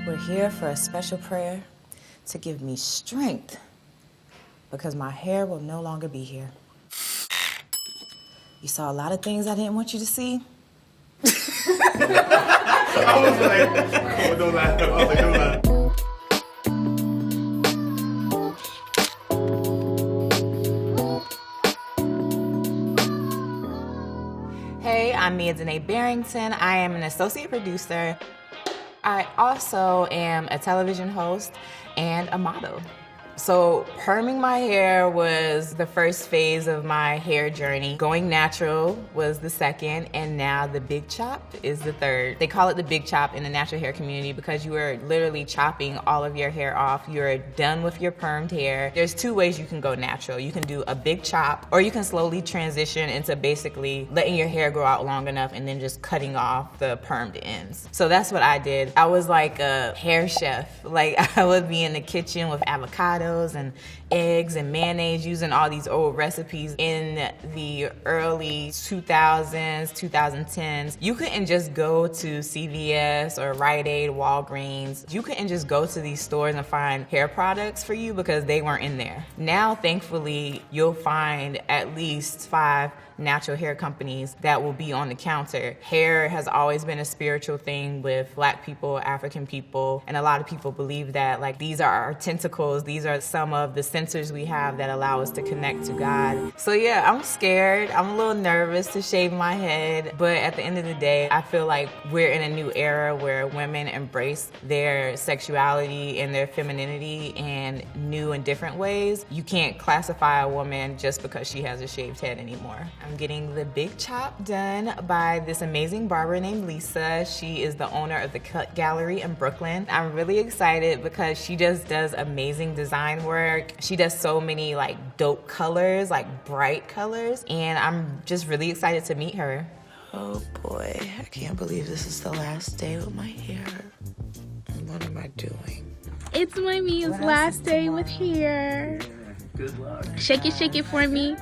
We're here for a special prayer to give me strength because my hair will no longer be here. You saw a lot of things I didn't want you to see. I was like, oh, don't laugh. I was like, don't laugh. Hey, I'm Meah Denee Barrington. I am an associate producer. I also am a television host and a model. So perming my hair was the first phase of my hair journey. Going natural was the second, and now the big chop is the third. They call it the big chop in the natural hair community because you are literally chopping all of your hair off. You're done with your permed hair. There's two ways you can go natural. You can do a big chop, or you can slowly transition into basically letting your hair grow out long enough and then just cutting off the permed ends. So that's what I did. I was like a hair chef. Like I would be in the kitchen with avocados and eggs and mayonnaise, using all these old recipes in the early 2000s, 2010s. You couldn't just go to CVS or Rite Aid, Walgreens. You couldn't just go to these stores and find hair products for you because they weren't in there. Now, thankfully, you'll find at least 5 natural hair companies that will be on the counter. Hair has always been a spiritual thing with Black people, African people, and a lot of people believe that like these are our tentacles, these are some of the sensors we have that allow us to connect to God. So yeah, I'm scared, I'm a little nervous to shave my head, but at the end of the day, I feel like we're in a new era where women embrace their sexuality and their femininity in new and different ways. You can't classify a woman just because she has a shaved head anymore. I'm getting the big chop done by this amazing barber named Lisa. She is the owner of the Cut Gallery in Brooklyn. I'm really excited because she just does amazing design work. She does so many like dope colors, like bright colors, and I'm just really excited to meet her. Oh boy, I can't believe this is the last day with my hair. What am I doing? It's my Mia's last day with hair. Good luck. Shake it for me.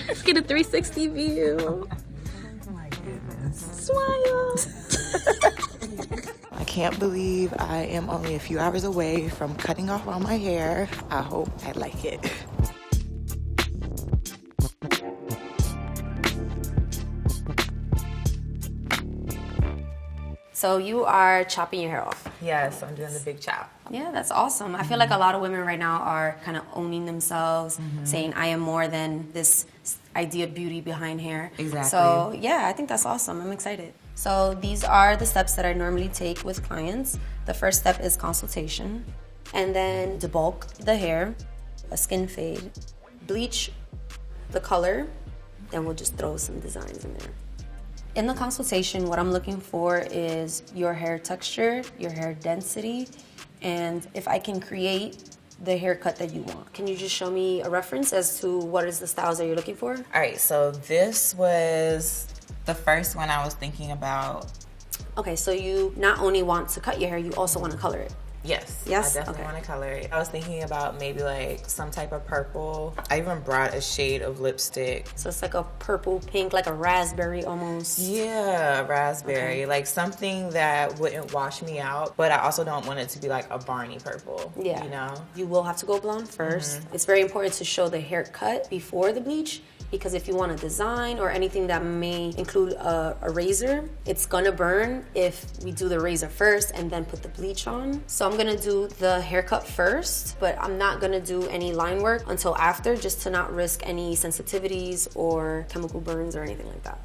Let's get a 360 view. Oh my goodness. Smile. I can't believe I am only a few hours away from cutting off all my hair. I hope I like it. So you are chopping your hair off. Yes, I'm doing the big chop. Yeah, that's awesome. I feel like a lot of women right now are kind of owning themselves, saying I am more than this idea of beauty behind hair. Exactly. So yeah, I think that's awesome. I'm excited. So these are the steps that I normally take with clients. The first step is consultation, and then debulk the hair, a skin fade, bleach the color, then we'll just throw some designs in there. In the consultation, what I'm looking for is your hair texture, your hair density, and if I can create the haircut that you want. Can you just show me a reference as to what is the styles that you're looking for? All right, so this was the first one I was thinking about. Okay, so you not only want to cut your hair, you also want to color it. Yes, Yes? I definitely Okay. want to color it. I was thinking about maybe like some type of purple. I even brought a shade of lipstick. So it's like a purple, pink, like a raspberry almost. Yeah, raspberry. Okay. Like something that wouldn't wash me out, but I also don't want it to be like a Barney purple. Yeah. You know? You will have to go blonde first. It's very important to show the haircut before the bleach, because if you want a design or anything that may include a razor, it's gonna burn if we do the razor first and then put the bleach on. So I'm gonna do the haircut first, but I'm not gonna do any line work until after, just to not risk any sensitivities or chemical burns or anything like that.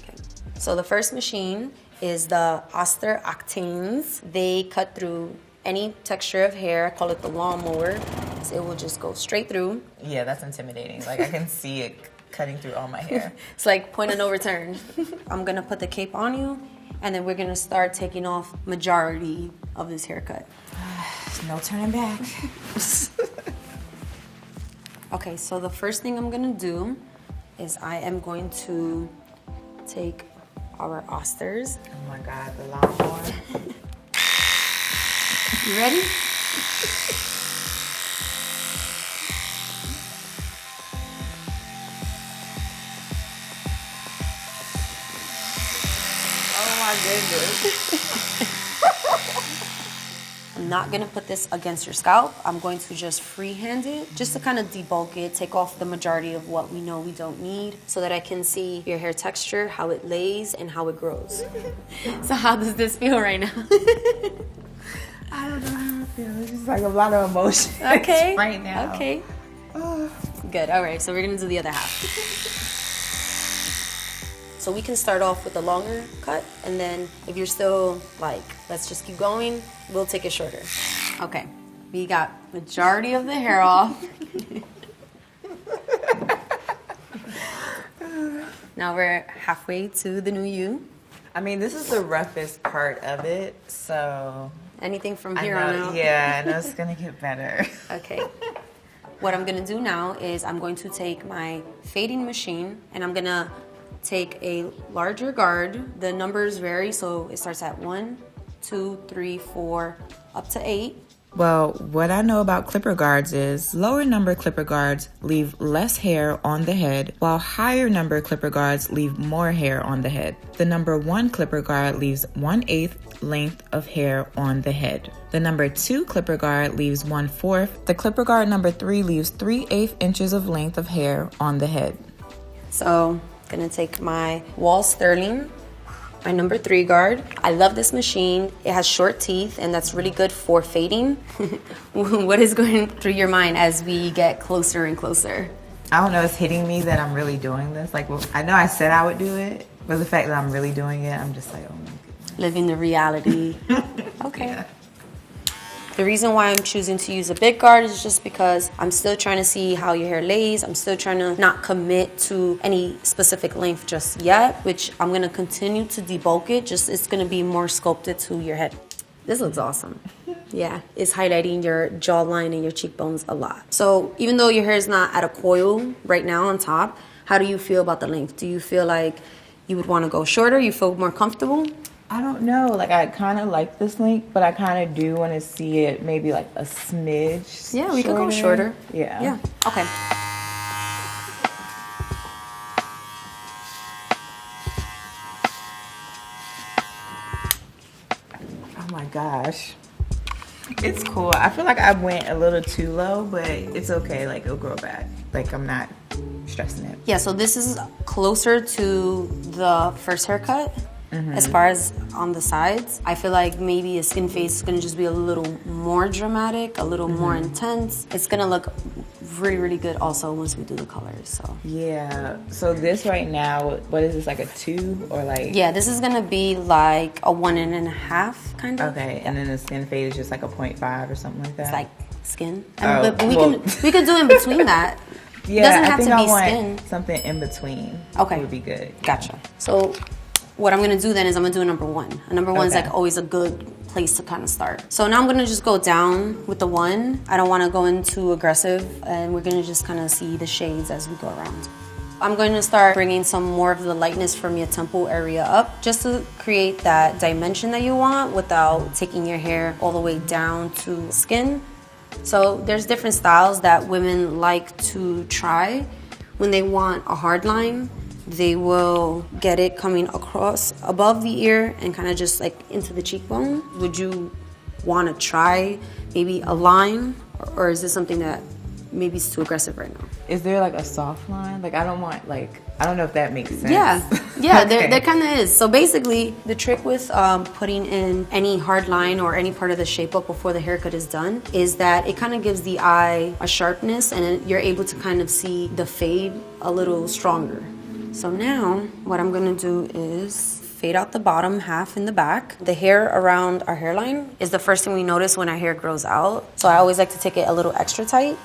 Okay. So the first machine is the Oster Octanes. They cut through any texture of hair. I call it the lawnmower. So it will just go straight through. Yeah, that's intimidating. Like I can see it cutting through all my hair. It's like point of no return. I'm gonna put the cape on you, and then we're gonna start taking off majority of this haircut. No turning back. Okay, so the first thing I'm gonna do is I am going to take our Osters. Oh my God, the lawnmower. You ready? Oh my goodness. not gonna put this against your scalp. I'm going to just freehand it, just to kind of debulk it, take off the majority of what we know we don't need, so that I can see your hair texture, how it lays, and how it grows. So how does this feel right now? I don't know how I feel. It's just like a lot of emotion. Okay. Right now. Okay. Good. All right. So we're gonna do the other half. So we can start off with a longer cut, and then if you're still like, let's just keep going, we'll take it shorter. Okay. We got majority of the hair off. Now we're halfway to the new you. I mean, this is the roughest part of it, so Anything from here on out? Yeah, I know it's gonna get better. Okay. What I'm gonna do now is I'm going to take my fading machine and I'm gonna take a larger guard. The numbers vary, so it starts at 1, 2, 3, 4, up to 8. Well, what I know about clipper guards is lower number clipper guards leave less hair on the head, while higher number clipper guards leave more hair on the head. The number 1 clipper guard leaves 1/8 length of hair on the head. The number 2 clipper guard leaves 1/4. The clipper guard number 3 leaves 3/8 inches of length of hair on the head. So, gonna take my Wall Sterling, my number 3 guard. I love this machine. It has short teeth, and that's really good for fading. What is going through your mind as we get closer and closer? I don't know, it's hitting me that I'm really doing this. Like, well, I know I said I would do it, but the fact that I'm really doing it, I'm just like, oh my goodness. Living the reality. Okay. Yeah. The reason why I'm choosing to use a big guard is just because I'm still trying to see how your hair lays. I'm still trying to not commit to any specific length just yet, which I'm gonna continue to debulk it. Just it's gonna be more sculpted to your head. This looks awesome. Yeah, it's highlighting your jawline and your cheekbones a lot. So even though your hair is not at a coil right now on top, how do you feel about the length? Do you feel like you would want to go shorter? You feel more comfortable? I don't know. Like, I kind of like this length, but I kind of do want to see it maybe like a smidge. Yeah, we could go shorter. Yeah. Yeah. Okay. Oh my gosh. It's cool. I feel like I went a little too low, but it's okay. Like, it'll grow back. Like, I'm not stressing it. Yeah, so this is closer to the first haircut. As far as on the sides, I feel like maybe a skin fade is gonna just be a little more dramatic, a little more intense. It's gonna look really, really good also once we do the colors, so. Yeah. So this right now, what is this, like a 2 or like? Yeah, this is gonna be like a 1.5 kind of. Okay, and then the skin fade is just like a 0.5 or something like that? It's like skin. Oh, But we well. we could do in between that. Yeah, doesn't have I think to I be want skin. something in between. Okay. Would be good. Gotcha. So what I'm gonna do then is I'm gonna do a number 1. A number 1 is Okay. like always a good place to kind of start. So now I'm gonna just go down with the 1. I don't wanna go in too aggressive, and we're gonna just kind of see the shades as we go around. I'm going to start bringing some more of the lightness from your temple area up, just to create that dimension that you want without taking your hair all the way down to skin. So there's different styles that women like to try. When they want a hard line, they will get it coming across above the ear and kind of just like into the cheekbone. Would you want to try maybe a line, or is this something that maybe is too aggressive right now? Is there like a soft line? Like, I don't want, like, I don't know if that makes sense. Yeah, yeah, Okay. there kind of is. So basically, the trick with putting in any hard line or any part of the shape up before the haircut is done is that it kind of gives the eye a sharpness, and you're able to kind of see the fade a little stronger. So now, what I'm gonna do is fade out the bottom half in the back. The hair around our hairline is the first thing we notice when our hair grows out. So I always like to take it a little extra tight.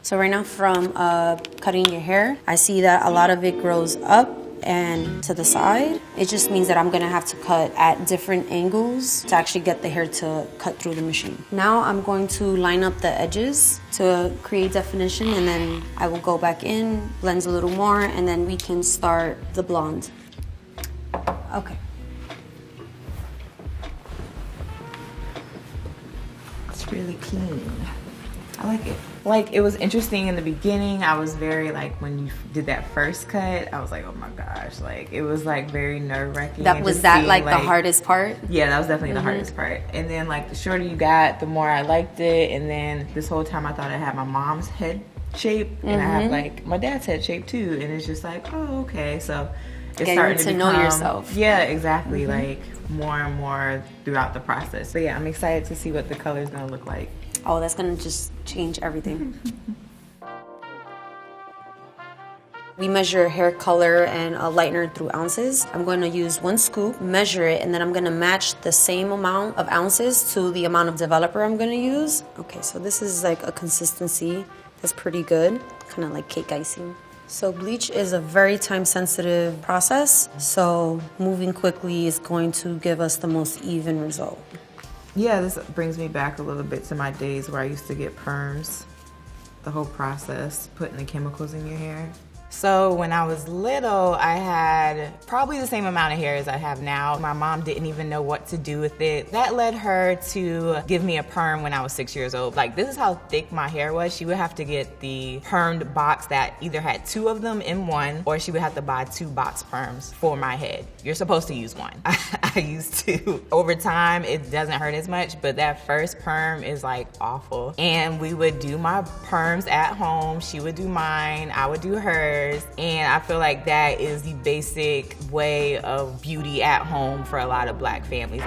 So right now from cutting your hair, I see that a lot of it grows up and to the side. It just means that I'm gonna have to cut at different angles to actually get the hair to cut through the machine. Now I'm going to line up the edges to create definition, and then I will go back in, blend a little more, and then we can start the blonde. Okay. It's really clean. I like it. Like, it was interesting in the beginning. I was very, like, when you did that first cut, I was like, oh my gosh. Like, it was, like, very nerve-wracking. Was that, like, the hardest part? Yeah, that was definitely the hardest part. And then, like, the shorter you got, the more I liked it. And then this whole time I thought I had my mom's head shape. And I have, like, my dad's head shape, too. And it's just like, oh, okay. So it's starting to know yourself. Yeah, exactly. Like, more and more throughout the process. So, yeah, I'm excited to see what the color is going to look like. Oh, that's gonna just change everything. We measure hair color and a lightener through ounces. I'm going to use 1 scoop, measure it, and then I'm going to match the same amount of ounces to the amount of developer I'm going to use. Okay, so this is like a consistency that's pretty good, kind of like cake icing. So bleach is a very time-sensitive process, so moving quickly is going to give us the most even result. Yeah, this brings me back a little bit to my days where I used to get perms. The whole process, putting the chemicals in your hair. So when I was little, I had probably the same amount of hair as I have now. My mom didn't even know what to do with it. That led her to give me a perm when I was 6 years old. Like, this is how thick my hair was. She would have to get the permed box that either had 2 of them in one, or she would have to buy 2 box perms for my head. You're supposed to use one. I used to. Over time, it doesn't hurt as much, but that first perm is like awful. And we would do my perms at home. She would do mine, I would do hers. And I feel like that is the basic way of beauty at home for a lot of Black families.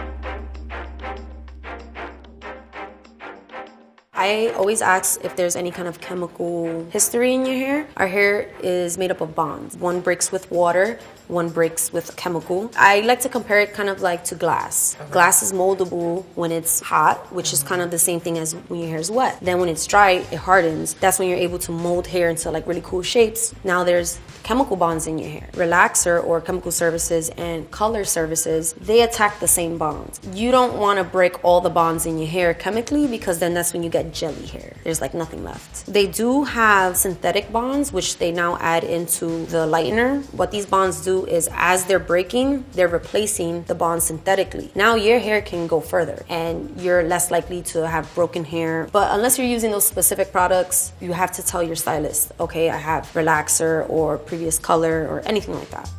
I always ask if there's any kind of chemical history in your hair. Our hair is made up of bonds. One breaks with water, one breaks with chemical. I like to compare it kind of like to glass. Okay. Glass is moldable when it's hot, which is kind of the same thing as when your hair is wet. Then when it's dry, it hardens. That's when you're able to mold hair into like really cool shapes. Now there's chemical bonds in your hair. Relaxer or chemical services and color services, they attack the same bonds. You don't want to break all the bonds in your hair chemically, because then that's when you get jelly hair. There's like nothing left. They do have synthetic bonds, which they now add into the lightener. What these bonds do is, as they're breaking, they're replacing the bonds synthetically. Now your hair can go further and you're less likely to have broken hair. But unless you're using those specific products, you have to tell your stylist, okay, I have relaxer or previous color or anything like that.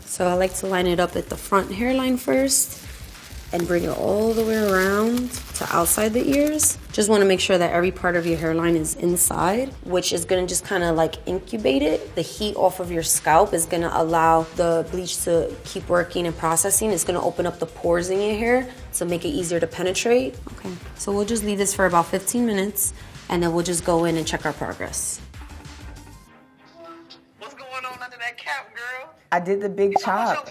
So I like to line it up at the front hairline first and bring it all the way around to outside the ears. Just want to make sure that every part of your hairline is inside, which is going to just kind of like incubate it. The heat off of your scalp is going to allow the bleach to keep working and processing. It's going to open up the pores in your hair to make it easier to penetrate. Okay, so we'll just leave this for about 15 minutes and then we'll just go in and check our progress. What's going on under that cap, girl? I did the big chop.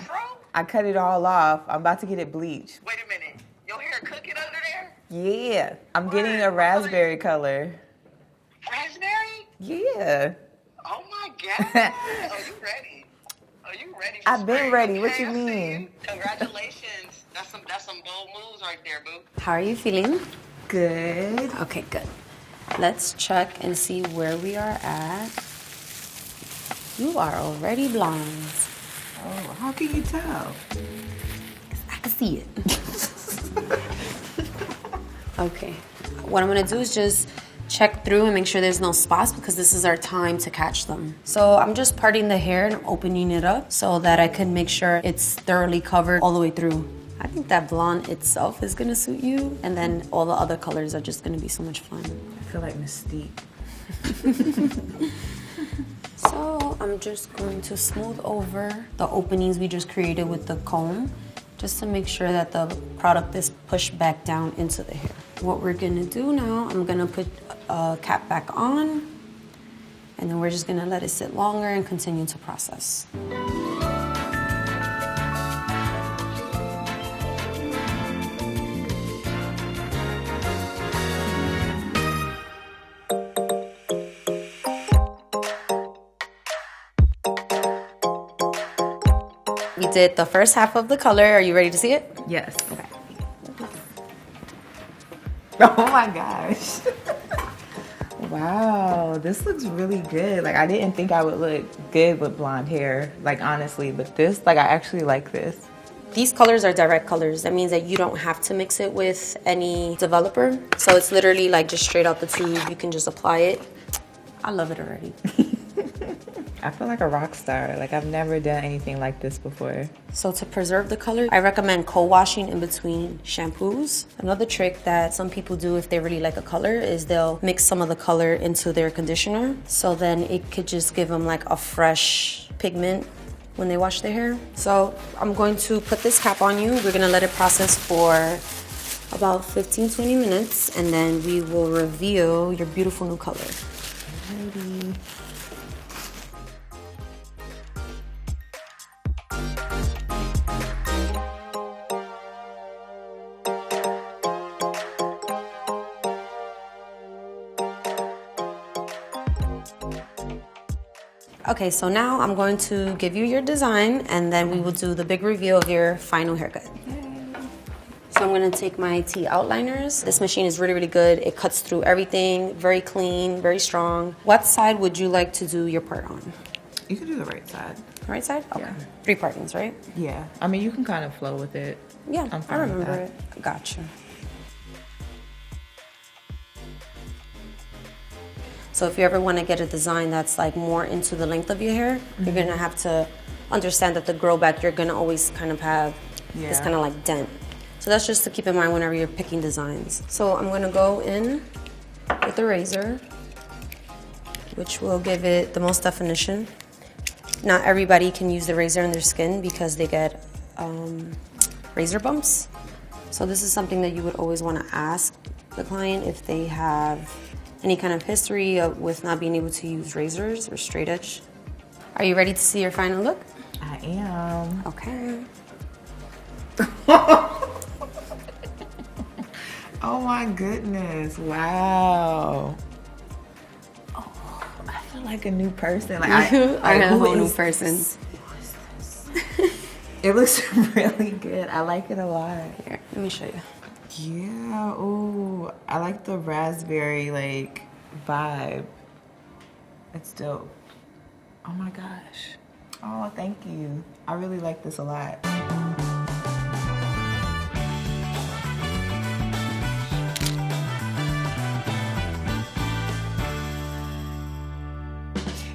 I cut it all off. I'm about to get it bleached. Wait a minute. Your hair cooking under there? Yeah. I'm getting a raspberry color. Raspberry? Yeah. Oh my God. Are you ready? Are you ready? I've been spring? ready. What Okay, you I see mean? Congratulations. That's some bold moves right there, boo. How are you feeling? Good. Okay, good. Let's check and see where we are at. You are already blonde. Oh, how can you tell? I can see it. Okay. What I'm gonna do is just check through and make sure there's no spots, because this is our time to catch them. So I'm just parting the hair and opening it up so that I can make sure it's thoroughly covered all the way through. I think that blonde itself is gonna suit you, and then all the other colors are just gonna be so much fun. I feel like Mystique. So I'm just going to smooth over the openings we just created with the comb, just to make sure that the product is pushed back down into the hair. What we're gonna do now, I'm gonna put a cap back on, and then we're just gonna let it sit longer and continue to process. We did the first half of the color. Are you ready to see it? Yes. Okay. Oh my gosh. Wow, this looks really good. Like, I didn't think I would look good with blonde hair, like, honestly, but this, like, I actually like this. These colors are direct colors. That means that you don't have to mix it with any developer. So it's literally like just straight out the tube. You can just apply it. I love it already. I feel like a rock star. Like, I've never done anything like this before. So to preserve the color, I recommend co-washing in between shampoos. Another trick that some people do if they really like a color is they'll mix some of the color into their conditioner. So then it could just give them like a fresh pigment when they wash their hair. So I'm going to put this cap on you. We're gonna let it process for about 15-20 minutes, and then we will reveal your beautiful new color. Alrighty. Okay, so now I'm going to give you your design, and then we will do the big reveal of your final haircut. So I'm gonna take my T outliners. This machine is really, really good. It cuts through everything, very clean, very strong. What side would you like to do your part on? You can do the right side. Right side? Okay. Yeah. 3 partings, right? Yeah. I mean, you can kind of flow with it. Yeah, I'm I fine with remember that. it. Gotcha. So if you ever want to get a design that's like more into the length of your hair, you're gonna have to understand that the grow back, you're gonna always kind of have this kind of like dent. So that's just to keep in mind whenever you're picking designs. So I'm gonna go in with the razor, which will give it the most definition. Not everybody can use the razor in their skin because they get razor bumps. So this is something that you would always want to ask the client if they have any kind of history with not being able to use razors or straight edge. Are you ready to see your final look? I am. Okay. Oh my goodness. Wow. Oh, I feel like a new person. Like, You are a who whole new is person. this? It looks really good. I like it a lot. Here, let me show you. Yeah, ooh, I like the raspberry, like, vibe. It's dope. Oh my gosh. Oh, thank you. I really like this a lot.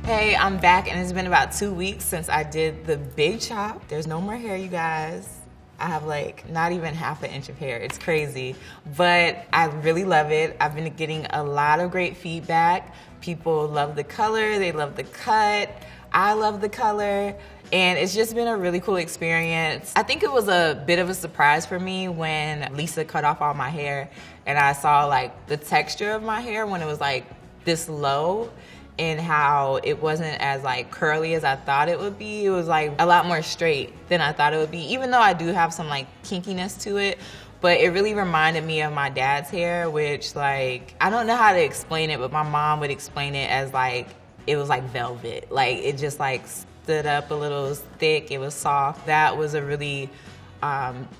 Hey, I'm back, and it's been about 2 weeks since I did the big chop. There's no more hair, you guys. I have like not even half an inch of hair. It's crazy, but I really love it. I've been getting a lot of great feedback. People love the color, they love the cut. I love the color, and it's just been a really cool experience. I think it was a bit of a surprise for me when Lisa cut off all my hair and I saw like the texture of my hair when it was like this low, and how it wasn't as like curly as I thought it would be. It was like a lot more straight than I thought it would be, even though I do have some like kinkiness to it. But it really reminded me of my dad's hair, which like, I don't know how to explain it, but my mom would explain it as like, it was like velvet. Like it just like stood up a little, it was thick, it was soft. That was a really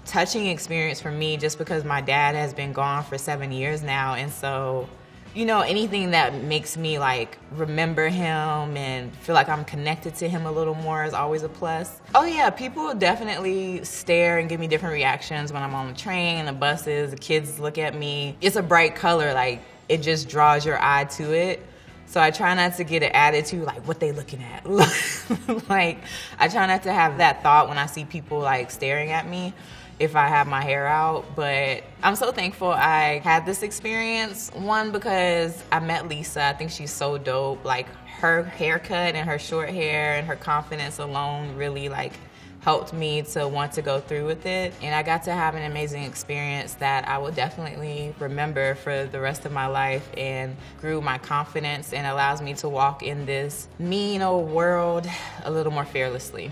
touching experience for me, just because my dad has been gone for 7 years now. And so, you know, anything that makes me like remember him and feel like I'm connected to him a little more is always a plus. Oh yeah, people definitely stare and give me different reactions when I'm on the train, the buses, the kids look at me. It's a bright color, like it just draws your eye to it. So I try not to get an attitude like what they looking at. Like I try not to have that thought when I see people like staring at me if I have my hair out. But I'm so thankful I had this experience. One, because I met Lisa. I think she's so dope. Like her haircut and her short hair and her confidence alone really like helped me to want to go through with it. And I got to have an amazing experience that I will definitely remember for the rest of my life, and grew my confidence and allows me to walk in this mean old world a little more fearlessly.